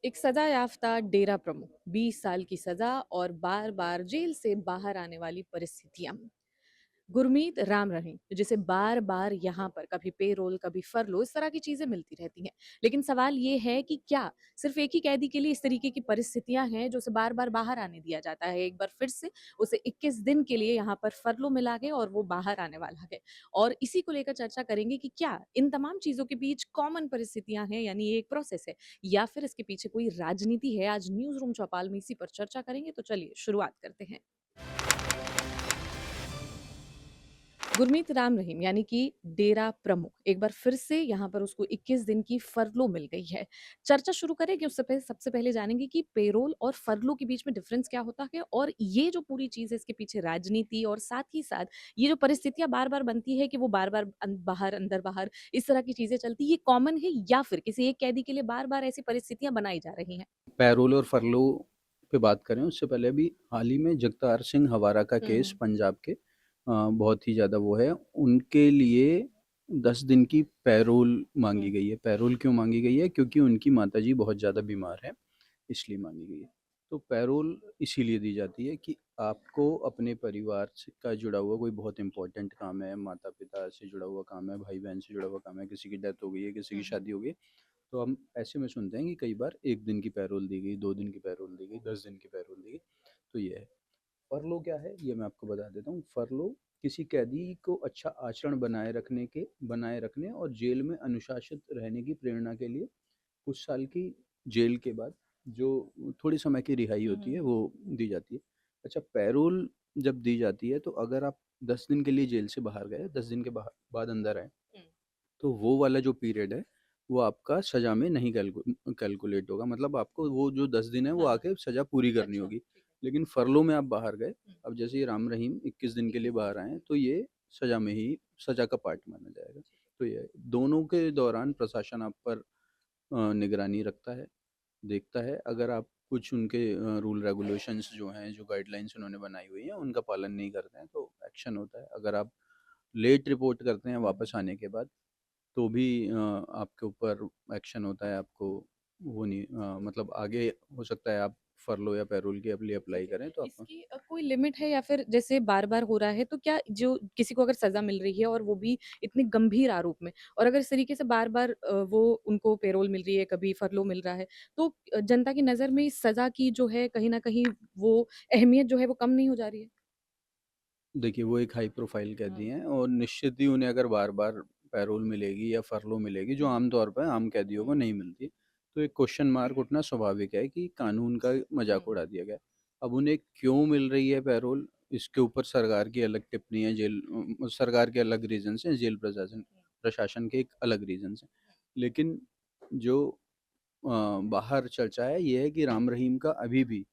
एक सजा याफ्ता डेरा प्रमुख 20 साल की सजा और बार बार जेल से बाहर आने वाली परिस्थितियां। गुरमीत राम रहीम जिसे बार बार यहाँ पर कभी पेरोल कभी फरलो इस तरह की चीजें मिलती रहती हैं। लेकिन सवाल ये है कि क्या सिर्फ एक ही कैदी के लिए इस तरीके की परिस्थितियां हैं जो उसे बार बार बाहर आने दिया जाता है। एक बार फिर से उसे 21 दिन के लिए यहाँ पर फरलो मिला है और वो बाहर आने वाला है। और इसी को लेकर चर्चा करेंगे कि क्या इन तमाम चीजों के बीच कॉमन परिस्थितियां हैं, यानी ये एक प्रोसेस है, या फिर इसके पीछे कोई राजनीति है। आज न्यूज रूम चौपाल में इसी पर चर्चा करेंगे, तो चलिए शुरुआत करते हैं। गुरमीत राम रहीम यानी कि डेरा प्रमुख एक बार फिर से यहाँ पर उसको 21 दिन की फरलो मिल गई है। चर्चा शुरू करेंगे, उससे पहले सबसे पहले जानेंगे कि पेरोल और फरलो के बीच में डिफरेंस क्या होता है, और ये जो पूरी चीज है इसके पीछे राजनीति और साथ ही साथ ये जो परिस्थितियां बार बार बनती है कि वो बार बार बाहर अंदर बाहर इस तरह की चीजें चलती, ये कॉमन है या फिर किसी एक कैदी के लिए बार बार ऐसी परिस्थितियां बनाई जा रही हैं। पैरोल और फरलो पे बात करें उससे पहले अभी हाल ही में जगतार सिंह हवारा का केस हम्म। पंजाब के बहुत ही ज़्यादा वो है उनके लिए 10 दिन की पैरोल मांगी हम्म। गई है। पैरोल क्यों मांगी गई है? क्योंकि उनकी माताजी बहुत ज़्यादा बीमार है, इसलिए मांगी गई है। तो पैरोल इसीलिए दी जाती है कि आपको अपने परिवार से का जुड़ा हुआ कोई बहुत इंपॉर्टेंट काम है, माता पिता से जुड़ा हुआ काम है, भाई बहन से जुड़ा हुआ काम है, किसी की डेथ हो गई है, किसी की हम्म। शादी हो गई है, तो हम ऐसे में सुनते हैं कि कई बार 1 दिन की पैरोल दी गई, 2 दिन की पैरोल दी गई, 10 दिन की पैरोल दी गई। तो ये है। फ़रलो क्या है ये मैं आपको बता देता हूँ। फ़रलो किसी कैदी को अच्छा आचरण बनाए रखने और जेल में अनुशासित रहने की प्रेरणा के लिए कुछ साल की जेल के बाद जो थोड़ी समय की रिहाई हम्म। होती है वो दी जाती है। अच्छा, पैरोल जब दी जाती है तो अगर आप 10 दिन के लिए जेल से बाहर गए, 10 दिन के बाद अंदर आए, हम्म। तो वो वाला जो पीरियड है, वो आपका सज़ा में नहीं कैलकुलेट होगा। मतलब आपको वो जो 10 दिन है, वो हाँ हाँ। आके सज़ा पूरी करनी अच्छा, होगी। ठीक है। लेकिन फ़रलो में आप बाहर गए, हम्म। अब जैसे ये राम रहीम 21 दिन के लिए 21 दिन बाहर के आए हैं, लिए। तो ये सज़ा में ही सज़ा का पार्ट माना जाएगा। ठीक है। तो ये है। दोनों के दौरान प्रशासन आप पर निगरानी रखता है, देखता है। अगर आप कुछ उनके रूल रेगुलेशंस जो हैं, जो गाइडलाइंस उन्होंने बनाई हुई हैं, उनका पालन नहीं करते हैं, तो एक्शन होता है। अगर आप लेट रिपोर्ट करते हैं वापस हम्म। आने के बाद, तो भी आपके ऊपर एक्शन होता है। आपको वो नहीं मतलब आगे हो सकता है आप फरलो या पैरोल के लिए अप्लाई ठीक है। करें तो आप। इसकी कोई लिमिट है, या फिर जैसे बार-बार हो रहा है तो क्या जो किसी को अगर सज़ा मिल रही है और वो भी इतने गंभीर आरोप में, और अगर इस तरीके से बार-बार वो उनको पेरोल मिल रही है, कभी फरलो मिल रहा है, तो जनता की नज़र में इस सज़ा की जो है कहीं न कहीं वो अहमियत जो है वो कम नहीं हो जा रही है? देखिए, वो एक हाई प्रोफाइल कैदी हाँ। हैं और निश्चित ही उन्हें अगर बार-बार पैरोल मिलेगी या फरलो मिलेगी, जो हुँ, आम तौर पे आम कैदियों को हुँ, नहीं मिलती, तो एक क्वेश्चन मार्क उठना स्वाभाविक है कि कानून का हुँ, मज़ाक उड़ा दिया गया है। अब उन्हें क्यों मिल रही है पैरोल, इसके ऊपर सरकार की अलग टिप्पणी है, सरकार के अलग रीज़न्स हैं, जेल प्रशासन प्रशासन के एक अलग रीज़न्स हैं। लेकिन जो बाहर चर्चा है, ये है कि राम रहीम का अभी भी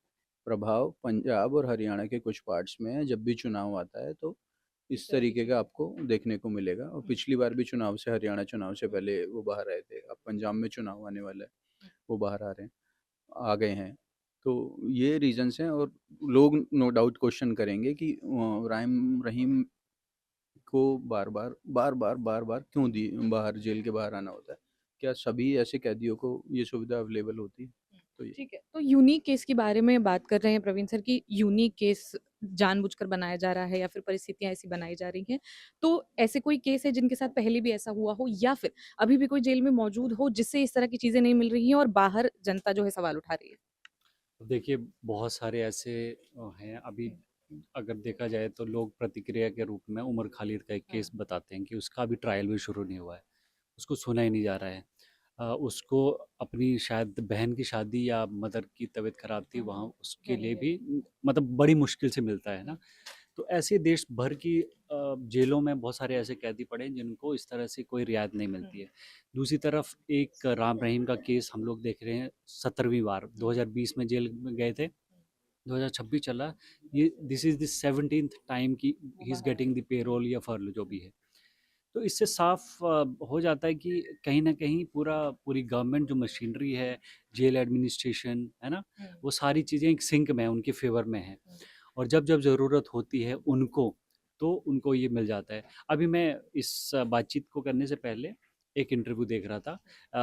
प्रभाव पंजाब और हरियाणा के कुछ पार्ट्स में है। जब भी चुनाव आता है तो इस इस तरह की तरीके का चीज़ें। आपको देखने को मिलेगा। और हुँ, पिछली बार भी चुनाव से हरियाणा चुनाव से हुँ, पहले वो बाहर आए थे। अब पंजाब में चुनाव आने वाला है, हुँ। वो बाहर आ रहे हैं, आ गए हैं। तो ये रीज़न्स हैं। और लोग नो डाउट क्वेश्चन करेंगे कि राम रहीम को बार-बार क्यों बाहर जेल के बाहर आना होता है? क्या सभी ऐसे कैदियों को ये सुविधा अवेलेबल होती है? हुँ, तो ये ठीक है। तो यूनिक केस के बारे में बात कर रहे हैं प्रवीण सर कि यूनिक केस जानबूझकर बनाया जा रहा है या फिर परिस्थितियाँ ऐसी बनाई जा रही हैं। तो ऐसे कोई केस है जिनके साथ पहले भी ऐसा हुआ हो, या फिर अभी भी कोई जेल में मौजूद हो जिससे इस तरह की चीज़ें नहीं मिल रही हैं और बाहर जनता जो है सवाल उठा रही है? देखिए, बहुत सारे ऐसे हैं अभी। हुँ, अगर देखा जाए तो लोग प्रतिक्रिया के रूप में उमर खालिद का एक हाँ, केस बताते हैं कि उसका अभी ट्रायल भी शुरू नहीं हुआ है, उसको सुना ही नहीं जा रहा है। उसको अपनी शायद बहन की शादी या मदर की तबीयत खराब थी, हाँ, वहाँ हाँ। उसके लिए रहने गए भी थे। मतलब बड़ी मुश्किल से मिलता है हुँ, ना। तो ऐसे देश भर की जेलों में बहुत सारे ऐसे कैदी पड़े हैं जिनको इस तरह से कोई रियायत नहीं हुँ, मिलती है। दूसरी तरफ एक राम रहीम का केस हम लोग देख रहे हैं 17वीं बार, हुँ, 2020 में जेल में गए थे, हुँ। 2026 चला, ये this is the 17th time कि वो ही इज़ बाहर आए। गेटिंग द हुँ, पेरोल या फर्ल जो भी हुँ, है। तो इससे साफ हो जाता है कि कहीं न कहीं पूरी गवर्नमेंट जो मशीनरी है, जेल एडमिनिस्ट्रेशन, है ना? हुँ, वो सारी चीज़ें एक सिंक में हैं, उनके फ़ेवर में हैं। हुँ, और जब-जब ज़रूरत होती है उनको, तो उनको ये मिल जाता है। अभी मैं इस बातचीत को करने से पहले एक इंटरव्यू देख रहा था।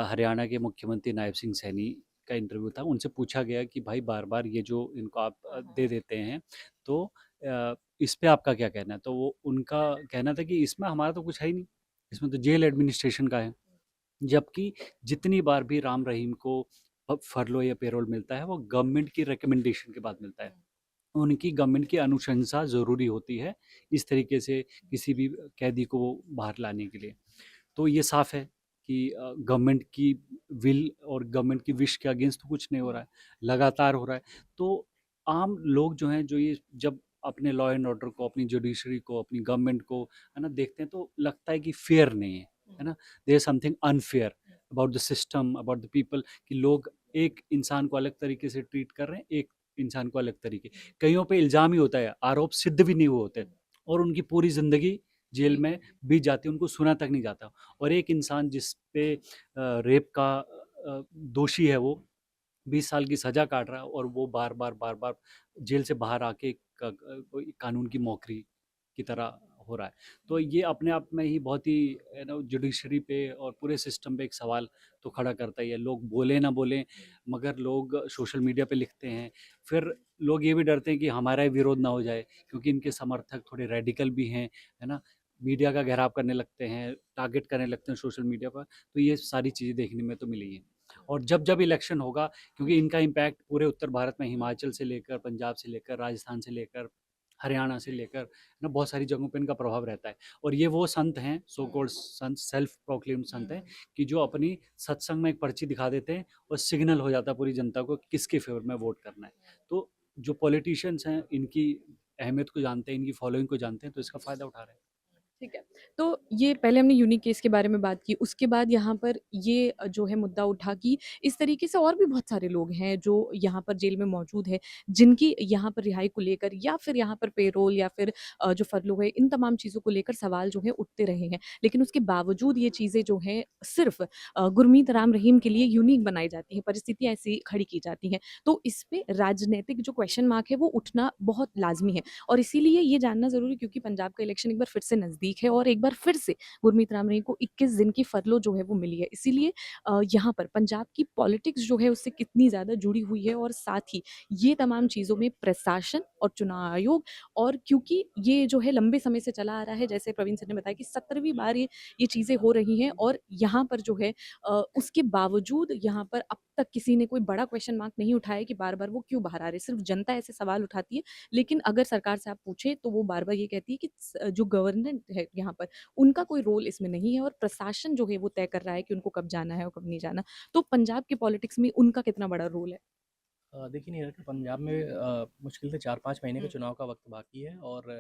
हरियाणा के मुख्यमंत्री नायब सिंह सैनी का इंटरव्यू था, उनसे पूछा गया कि भाई बार-बार ये जो इनको आप दे देते हैं, तो इस पे आपका क्या कहना है? तो वो उनका कहना था कि इसमें हमारा तो कुछ है ही नहीं, इसमें तो जेल एडमिनिस्ट्रेशन का है। जबकि जितनी बार भी राम रहीम को फरलो या पैरोल मिलता है, वो गवर्नमेंट की रिकमेंडेशन के बाद मिलता है। उनकी गवर्नमेंट की अनुशंसा ज़रूरी होती है, इस तरीके से किसी भी कैदी को बाहर लाने के लिए। तो ये साफ़ है कि गवर्नमेंट की विल और गवर्नमेंट की विश के अगेंस्ट तो कुछ नहीं हो रहा है, लगातार हो रहा है। तो आम लोग जो हैं, जो ये जब अपने लॉ एंड ऑर्डर को, अपनी जुडिशरी को, अपनी गवर्नमेंट को, है ना, देखते हैं, तो लगता है कि फेयर नहीं है ना? There is something unfair about the system, about the people, कि लोग एक इंसान को अलग तरीके से ट्रीट कर रहे हैं, एक इंसान को अलग तरीके। कइयों पे इल्ज़ाम ही होता है, आरोप सिद्ध भी नहीं हुए होते और उनकी पूरी ज़िंदगी जेल में बीत जाती है, उनको सुना तक नहीं जाता। और एक इंसान जिस पे रेप का दोषी है, वो 20 साल की सज़ा काट रहा है और वो बार-बार जेल से बाहर आके कोई कानून की मौकरी की तरह हो रहा है। तो ये अपने आप में ही बहुत ही, यू नो, जुडिशरी पे और पूरे सिस्टम पे एक सवाल तो खड़ा करता ही है। लोग बोलें ना बोलें, मगर लोग सोशल मीडिया पे लिखते हैं। फिर लोग ये भी डरते हैं कि हमारा ही विरोध ना हो जाए, क्योंकि इनके समर्थक थोड़े रेडिकल भी हैं, है ना? मीडिया का घेराव करने लगते हैं, टारगेट करने लगते हैं सोशल मीडिया पर। तो ये सारी चीज़ें देखने में तो मिली हैं। और जब-जब इलेक्शन होगा, क्योंकि इनका इम्पैक्ट पूरे उत्तर भारत में, हिमाचल से लेकर, पंजाब से लेकर, राजस्थान से लेकर, हरियाणा से लेकर ना, बहुत सारी जगहों पे इनका प्रभाव रहता है। और ये वो संत हैं, सो कॉल्ड संत, सेल्फ प्रोक्लेम्ड संत हैं, कि जो अपनी सत्संग में एक पर्ची दिखा देते हैं और सिग्नल हो जाता है पूरी जनता को कि किसके फेवर में वोट करना है। तो जो पॉलिटिशियंस हैं, इनकी अहमियत को जानते हैं, इनकी फॉलोइंग को जानते हैं, तो इसका फ़ायदा उठा रहे हैं। ठीक है। तो ये पहले हमने यूनिक केस के बारे में बात की, उसके बाद यहाँ पर ये जो है मुद्दा उठा कि इस तरीके से और भी बहुत सारे लोग हैं जो यहाँ पर जेल में मौजूद हैं, जिनकी यहाँ पर रिहाई को लेकर या फिर यहाँ पर पेरोल या फिर जो फरलो है, इन तमाम चीज़ों को लेकर सवाल जो है उठते रहे हैं। लेकिन उसके बावजूद ये चीज़ें जो हैं सिर्फ़ गुरमीत राम रहीम के लिए यूनिक बनाई जाती हैं, परिस्थितियाँ ऐसी खड़ी की जाती हैं। तो इस पे राजनैतिक जो क्वेश्चन मार्क है वो उठना बहुत लाज़मी है और इसीलिए ये जानना ज़रूरी है, क्योंकि पंजाब का इलेक्शन एक बार फिर से नज़दीक है और एक बार फिर से गुरमीत राम रहीम को 21 दिन की फरलो जो है वो मिली है। इसीलिए यहाँ पर पंजाब की पॉलिटिक्स जो है उससे कितनी ज़्यादा जुड़ी हुई है और साथ ही ये तमाम चीज़ों में प्रशासन और चुनाव आयोग, और क्योंकि ये जो है लंबे समय से चला आ रहा है, जैसे प्रवीण सर ने बताया कि 17वीं बार ये चीज़ें हो रही हैं और यहाँ पर जो है उसके बावजूद यहाँ पर अब तक किसी ने कोई बड़ा क्वेश्चन मार्क नहीं उठाया कि बार-बार वो क्यों बाहर आ रहे हैं। सिर्फ जनता ऐसे सवाल उठाती है, लेकिन अगर सरकार से आप पूछें तो वो बार-बार ये कहती है कि जो गवर्नमेंट है यहाँ पर, उनका कोई रोल इसमें नहीं है और प्रशासन जो है वो तय कर रहा है कि उनको कब जाना है और कब नहीं जाना। तो पंजाब की पॉलिटिक्स में उनका कितना बड़ा रोल है? देखिए नहीं रखा पंजाब में मुश्किल से 4-5 महीने का हुँ, चुनाव का वक़्त बाकी है और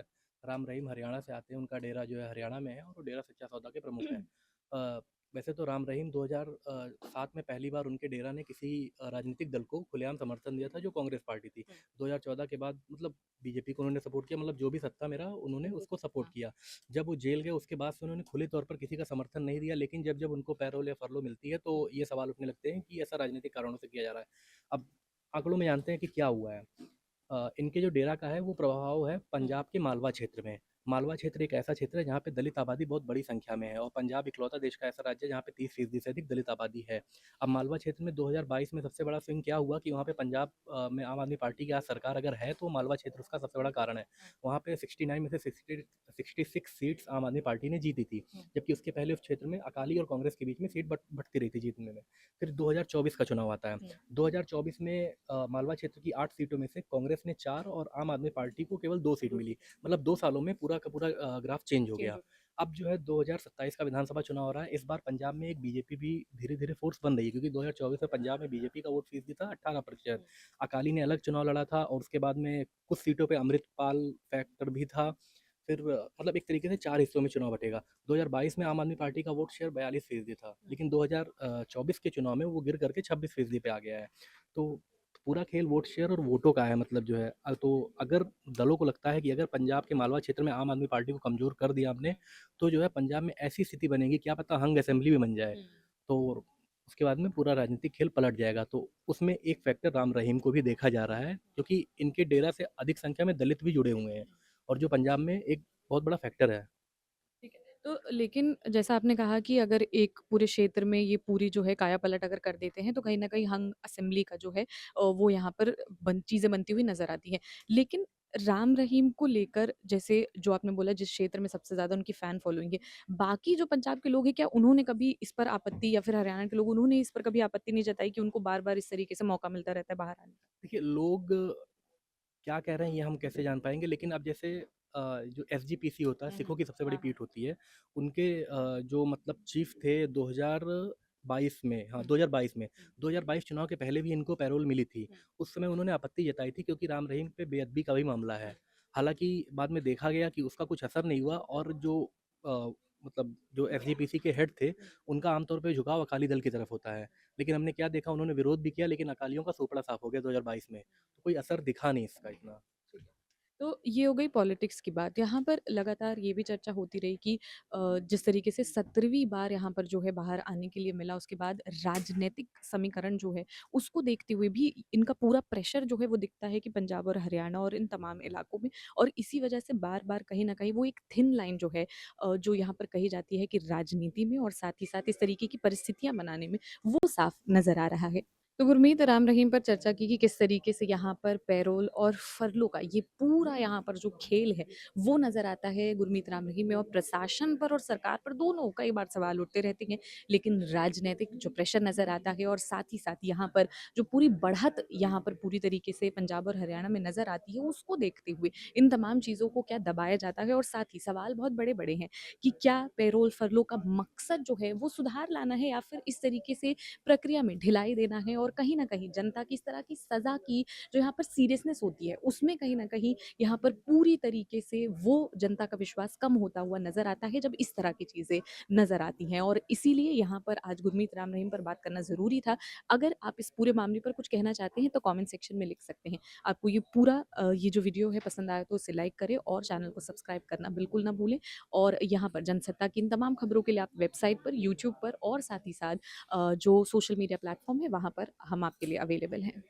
राम रहीम हरियाणा से आते हैं, उनका डेरा जो है हरियाणा में है और वो डेरा सच्चा सौदा के प्रमुख हैं। अ, वैसे तो राम रहीम 2007 में पहली बार उनके डेरा ने किसी राजनीतिक दल को खुलेआम समर्थन दिया था, जो कांग्रेस पार्टी थी। 2014 के बाद मतलब बीजेपी को उन्होंने सपोर्ट किया, मतलब जो भी सत्ता में रहा उन्होंने उसको सपोर्ट किया। जब वो जेल गए उसके बाद से उन्होंने खुले तौर पर किसी का समर्थन नहीं दिया, लेकिन जब-जब उनको पैरोल या फरलो मिलती है तो ये सवाल उठने लगते हैं कि ऐसा राजनीतिक कारणों से किया जा रहा है। अब आंकड़ों में जानते हैं कि क्या हुआ है। इनके जो डेरा का है वो प्रभाव है पंजाब के मालवा क्षेत्र में। मालवा क्षेत्र एक ऐसा क्षेत्र है जहाँ पे दलित आबादी बहुत बड़ी संख्या में है और पंजाब इकलौता देश का ऐसा राज्य है जहाँ पे 30% से अधिक दलित आबादी है। अब मालवा क्षेत्र में 2022 में सबसे बड़ा स्विंग क्या हुआ कि वहाँ पे पंजाब में आम आदमी पार्टी की आज सरकार अगर है तो मालवा क्षेत्र उसका सबसे बड़ा कारण है। वहाँ पे 69 में से 66 सीट्स आम आदमी पार्टी ने जीती थी, जबकि उसके पहले उस क्षेत्र में अकाली और कांग्रेस के बीच में सीट बँटती रही थी जीतने में। फिर 2024 का चुनाव आता है। 2024 में मालवा क्षेत्र की 8 सीटों में से कांग्रेस ने 4 और आम आदमी पार्टी को केवल 2 सीट मिली। मतलब 2 सालों में पूरा का पूरा ग्राफ चेंज हो गया। अब जो है 2027 का विधानसभा चुनाव हो रहा है। इस बार पंजाब में एक बीजेपी भी धीरे-धीरे फ़ोर्स बन रही है, क्योंकि 2024 में पंजाब में बीजेपी का वोट फीसदी था 18%। अकाली ने अलग चुनाव लड़ा था और उसके बाद में कुछ सीटों पे अमृतपाल फैक्टर भी था। फिर मतलब एक तरीके से 4 हिस्सों में चुनाव बटेगा। 2022 में आम आदमी पार्टी का वोट शेयर 42% था, लेकिन 2024 के चुनाव में वो गिर करके 26% पे आ गया है। तो पूरा खेल वोट शेयर और वोटों का है, मतलब जो है तो अगर दलों को लगता है कि अगर पंजाब के मालवा क्षेत्र में आम आदमी पार्टी को कमज़ोर कर दिया आपने, तो जो है पंजाब में ऐसी स्थिति बनेगी, क्या पता हंग असेंबली भी बन जाए। तो उसके बाद में पूरा राजनीतिक खेल पलट जाएगा। तो उसमें एक फैक्टर राम रहीम को भी देखा जा रहा है, क्योंकि इनके डेरा से अधिक संख्या में दलित भी जुड़े हुए हैं और जो पंजाब में एक बहुत बड़ा फैक्टर है। ठीक है। तो लेकिन जैसा आपने कहा कि अगर एक पूरे क्षेत्र में ये पूरी जो है काया-पलट अगर कर देते हैं, तो कहीं न कहीं हंग असेंबली का जो है वो यहाँ पर चीज़ें बनती हुई नज़र आती हैं। लेकिन राम रहीम को लेकर जैसे जो आपने बोला जिस क्षेत्र में सबसे ज़्यादा उनकी फैन फॉलोइंग है, बाकी जो पंजाब के लोग हैं क्या उन्होंने कभी इस पर आपत्ति या फिर हरियाणा के लोग उन्होंने इस पर कभी आपत्ति नहीं जताई कि उनको बार-बार इस तरीके से मौका मिलता रहता है बाहर आने का? देखिए, लोग क्या कह रहे हैं ये हम कैसे जान पाएँगे, लेकिन अब जैसे जो एसजीपीसी होता है, हुँ, सिखों हुँ। की सबसे बड़ी हाँ, हाँ। पीठ होती है, उनके जो मतलब चीफ थे 2022 में, हाँ, हुँ, 2022 में, हुँ, 2022 चुनाव के पहले भी इनको पैरोल मिली थी। हुँ, उस समय उन्होंने आपत्ति जताई थी क्योंकि राम रहीम पे बेअदबी का भी मामला है। हुँ, हालाँकि बाद में देखा गया कि उसका कुछ असर नहीं हुआ और जो अ, मतलब जो एसजीपीसी के हेड थे, हुँ। उनका आमतौर पे झुकाव अकाली दल की तरफ होता है। लेकिन हमने क्या देखा, उन्होंने विरोध भी किया लेकिन अकालियों का सोपड़ा साफ हो गया 2022 में। तो कोई असर दिखा नहीं इसका इतना। ठीक है। तो ये हो गई पॉलिटिक्स की बात। यहाँ पर लगातार ये भी चर्चा होती रही कि जिस तरीके से 17वीं बार यहाँ पर जो है बाहर आने के लिए मिला, उसके बाद राजनैतिक समीकरण जो है, उसको देखते हुए भी इनका पूरा प्रेशर जो है वो दिखता है कि पंजाब और हरियाणा और इन तमाम इलाकों में और इसी वजह से बार-बार कहीं न कहीं वो एक थिन लाइन जो है जो यहाँ पर कही जाती है कि राजनीति में और साथ ही साथ इस तरीके की परिस्थितियाँ बनाने में, वो साफ नज़र आ रहा है। तो गुरमीत राम रहीम पर चर्चा की कि किस तरीके से यहाँ पर पैरोल और फरलों का ये पूरा यहाँ पर जो खेल है वो नज़र आता है गुरमीत राम रहीम में और प्रशासन पर और सरकार पर दोनों कई बार सवाल उठते रहते हैं। लेकिन राजनीतिक जो प्रेशर नज़र आता है और साथ ही साथ यहाँ पर जो पूरी बढ़त यहाँ पर पूरी तरीके से पंजाब और हरियाणा में नज़र आती है उसको देखते हुए इन तमाम चीज़ों को क्या दबाया जाता है और साथ ही सवाल बहुत बड़े-बड़े हैं कि क्या पैरोल फरलों का मकसद जो है वो सुधार लाना है या फिर इस तरीके से प्रक्रिया में ढिलाई देना है और कहीं न कहीं जनता की इस तरह की सज़ा की जो यहाँ पर सीरियसनेस होती है, उसमें कहीं न कहीं यहाँ पर पूरी तरीके से वो जनता का विश्वास कम होता हुआ नज़र आता है, जब इस तरह की चीज़ें नज़र आती हैं और इसीलिए यहाँ पर आज गुरमीत राम रहीम पर बात करना ज़रूरी था। अगर आप इस पूरे मामले पर कुछ कहना चाहते हैं, तो कमेंट सेक्शन में लिख सकते हैं। आपको ये पूरा ये जो वीडियो है पसंद आया तो इसे लाइक करें और चैनल को सब्सक्राइब करना बिल्कुल ना भूलें और यहाँ पर जनसत्ता की इन तमाम खबरों के लिए आप वेबसाइट पर, यूट्यूब पर और साथ ही साथ जो सोशल मीडिया प्लेटफ़ॉर्म है वहाँ पर हम आपके लिए अवेलेबल हैं।